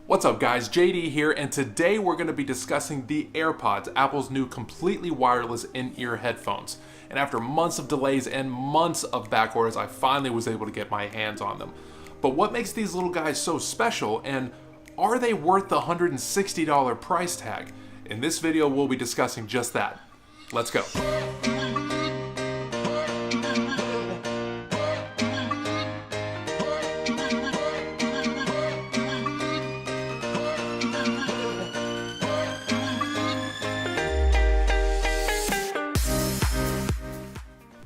What's up guys, JD here, and today we're going to be discussing the AirPods, Apple's new completely wireless in-ear headphones. And after months of delays and months of back orders, I finally was able to get my hands on them. But what makes these little guys so special, and are they worth the $160 price tag? In this video we'll be discussing just that. Let's go.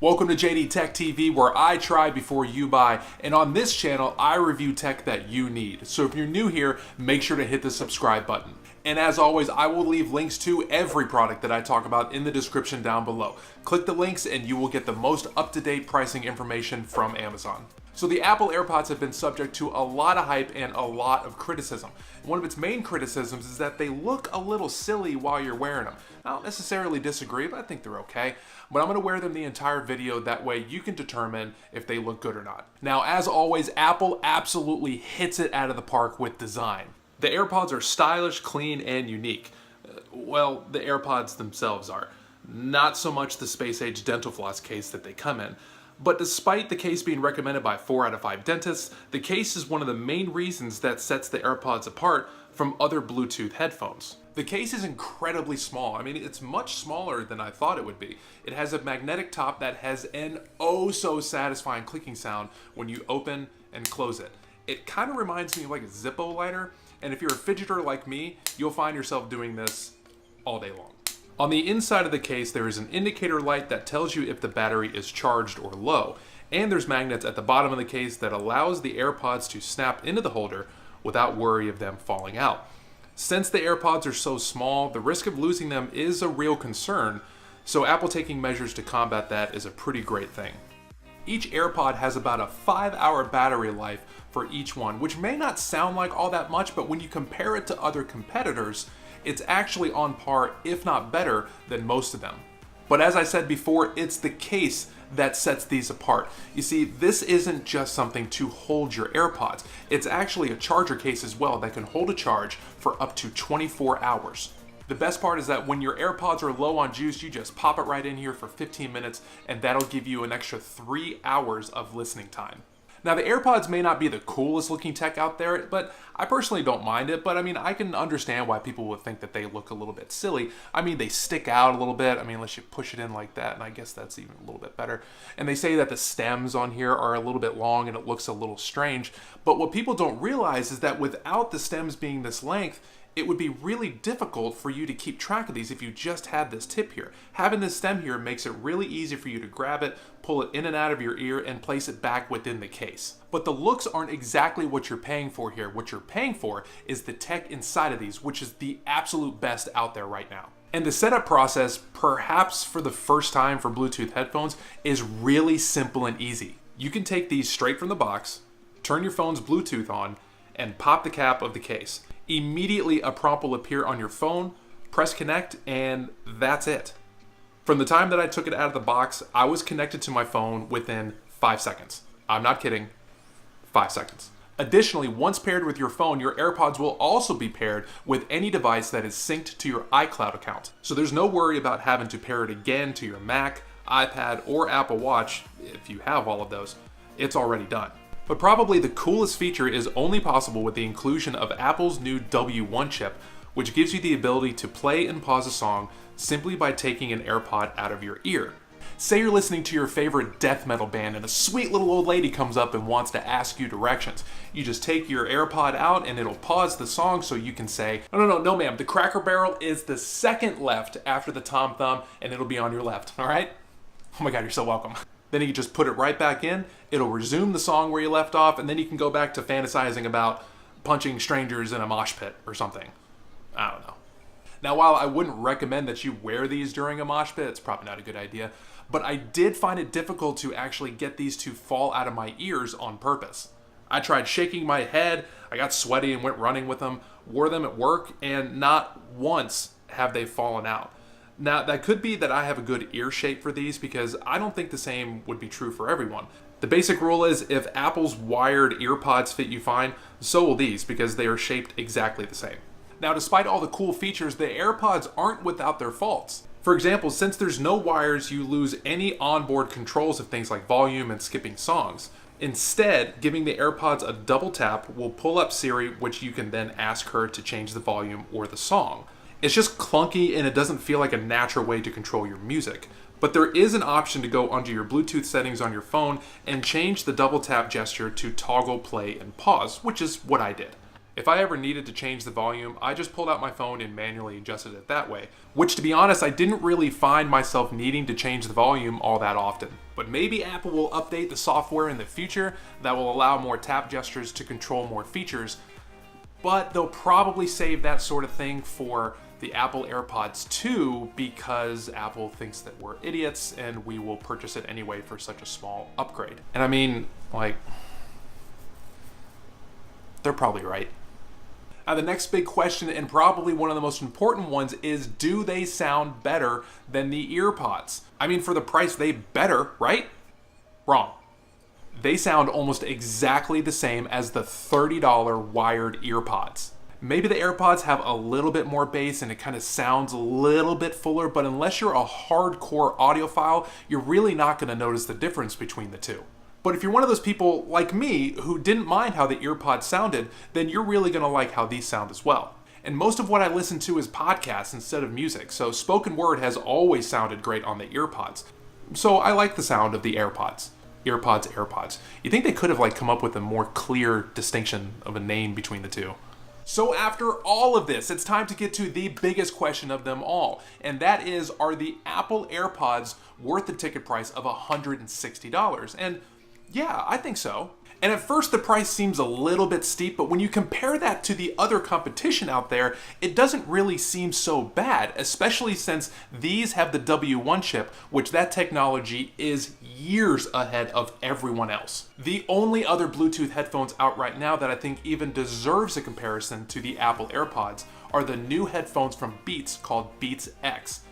Welcome to JDTechTV, where I try before you buy, and on this channel I review tech that you need. So if you're new here, make sure to hit the subscribe button. And as always, I will leave links to every product that I talk about in the description down below. Click the links and you will get the most up-to-date pricing information from Amazon. So the Apple Airpods have been subject to a lot of hype and a lot of criticism. One of its main criticisms is that they look a little silly while you're wearing them. I don't necessarily disagree, but I think they're okay. But I'm going to wear them the entire video, that way you can determine if they look good or not. Now, as always, Apple absolutely hits it out of the park with design. The AirPods are stylish, clean, and unique. Well, the AirPods themselves are. Not so much the space-age dental floss case that they come in. But despite the case being recommended by 4 out of 5 dentists, the case is one of the main reasons that sets the AirPods apart from other Bluetooth headphones. The case is incredibly small. I mean, it's much smaller than I thought it would be. It has a magnetic top that has an oh so satisfying clicking sound when you open and close it. It kind of reminds me of like a Zippo lighter, and if you're a fidgeter like me, you'll find yourself doing this all day long. On the inside of the case, there is an indicator light that tells you if the battery is charged or low, and there's magnets at the bottom of the case that allows the AirPods to snap into the holder without worry of them falling out. Since the AirPods are so small, the risk of losing them is a real concern, so Apple taking measures to combat that is a pretty great thing. Each AirPod has about a 5-hour battery life for each one, which may not sound like all that much, but when you compare it to other competitors, it's actually on par, if not better, than most of them. But as I said before, it's the case that sets these apart. You see, this isn't just something to hold your AirPods. It's actually a charger case as well that can hold a charge for up to 24 hours. The best part is that when your AirPods are low on juice, you just pop it right in here for 15 minutes and that'll give you an extra 3 hours of listening time. Now, the AirPods may not be the coolest looking tech out there, but I personally don't mind it. But I mean, I can understand why people would think that they look a little bit silly. I mean, they stick out a little bit. I mean, unless you push it in like that, and I guess that's even a little bit better. And they say that the stems on here are a little bit long and it looks a little strange. But what people don't realize is that without the stems being this length, it would be really difficult for you to keep track of these if you just had this tip here. Having this stem here makes it really easy for you to grab it, pull it in and out of your ear, and place it back within the case. But the looks aren't exactly what you're paying for here. What you're paying for is the tech inside of these, which is the absolute best out there right now. And the setup process, perhaps for the first time for Bluetooth headphones, is really simple and easy. You can take these straight from the box, turn your phone's Bluetooth on, and pop the cap of the case. Immediately a prompt will appear on your phone, press connect, and that's it. From the time that I took it out of the box, I was connected to my phone within 5 seconds. I'm not kidding, 5 seconds. Additionally, once paired with your phone, your AirPods will also be paired with any device that is synced to your iCloud account. So there's no worry about having to pair it again to your Mac, iPad, or Apple Watch. If you have all of those, it's already done. But probably the coolest feature is only possible with the inclusion of Apple's new W1 chip, which gives you the ability to play and pause a song simply by taking an AirPod out of your ear. Say you're listening to your favorite death metal band and a sweet little old lady comes up and wants to ask you directions. You just take your AirPod out and it'll pause the song so you can say, no ma'am, the Cracker Barrel is the second left after the Tom Thumb and it'll be on your left, all right? Oh my God, you're so welcome. Then you can just put it right back in, it'll resume the song where you left off, and then you can go back to fantasizing about punching strangers in a mosh pit or something. I don't know. Now, while I wouldn't recommend that you wear these during a mosh pit, it's probably not a good idea, but I did find it difficult to actually get these to fall out of my ears on purpose. I tried shaking my head, I got sweaty and went running with them, wore them at work, and not once have they fallen out. Now, that could be that I have a good ear shape for these because I don't think the same would be true for everyone. The basic rule is if Apple's wired earpods fit you fine, so will these because they are shaped exactly the same. Now, despite all the cool features, the AirPods aren't without their faults. For example, since there's no wires, you lose any onboard controls of things like volume and skipping songs. Instead, giving the AirPods a double tap will pull up Siri, which you can then ask her to change the volume or the song. It's just clunky and it doesn't feel like a natural way to control your music. But there is an option to go under your Bluetooth settings on your phone and change the double tap gesture to toggle play and pause, which is what I did. If I ever needed to change the volume, I just pulled out my phone and manually adjusted it that way, which to be honest, I didn't really find myself needing to change the volume all that often. But maybe Apple will update the software in the future that will allow more tap gestures to control more features, but they'll probably save that sort of thing for the Apple Airpods 2 because Apple thinks that we're idiots and we will purchase it anyway for such a small upgrade. And I mean, like, they're probably right. Now, the next big question, and probably one of the most important ones, is do they sound better than the EarPods? I mean, for the price, they better, right? Wrong. They sound almost exactly the same as the $30 wired EarPods. Maybe the AirPods have a little bit more bass and it kind of sounds a little bit fuller, but unless you're a hardcore audiophile, you're really not going to notice the difference between the two. But if you're one of those people like me who didn't mind how the EarPods sounded, then you're really going to like how these sound as well. And most of what I listen to is podcasts instead of music, so spoken word has always sounded great on the EarPods. So I like the sound of the AirPods. AirPods. You think they could have come up with a more clear distinction of a name between the two? So after all of this, it's time to get to the biggest question of them all, and that is, are the Apple AirPods worth the ticket price of $160? And yeah, I think so. And at first the price seems a little bit steep, but when you compare that to the other competition out there, it doesn't really seem so bad, especially since these have the W1 chip, which that technology is years ahead of everyone else. The only other Bluetooth headphones out right now that I think even deserves a comparison to the Apple AirPods are the new headphones from Beats called Beats X.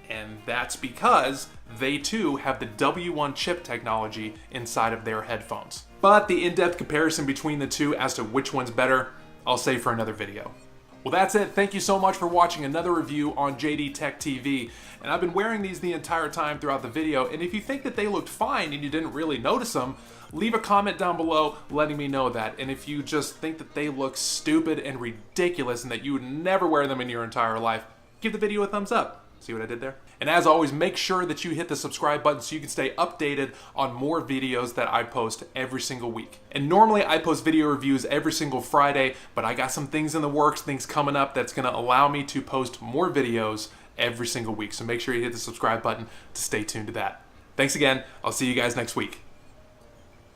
And that's because they too have the W1 chip technology inside of their headphones. But the in-depth comparison between the two as to which one's better, I'll save for another video. Well, that's it. Thank you so much for watching another review on JDTechTV. And I've been wearing these the entire time throughout the video, and if you think that they looked fine and you didn't really notice them, leave a comment down below letting me know that. And if you just think that they look stupid and ridiculous and that you would never wear them in your entire life, give the video a thumbs up. See what I did there? And as always, make sure that you hit the subscribe button so you can stay updated on more videos that I post every single week. And normally I post video reviews every single Friday, but I got some things in the works, things coming up that's gonna allow me to post more videos every single week. So make sure you hit the subscribe button to stay tuned to that. Thanks again. I'll see you guys next week.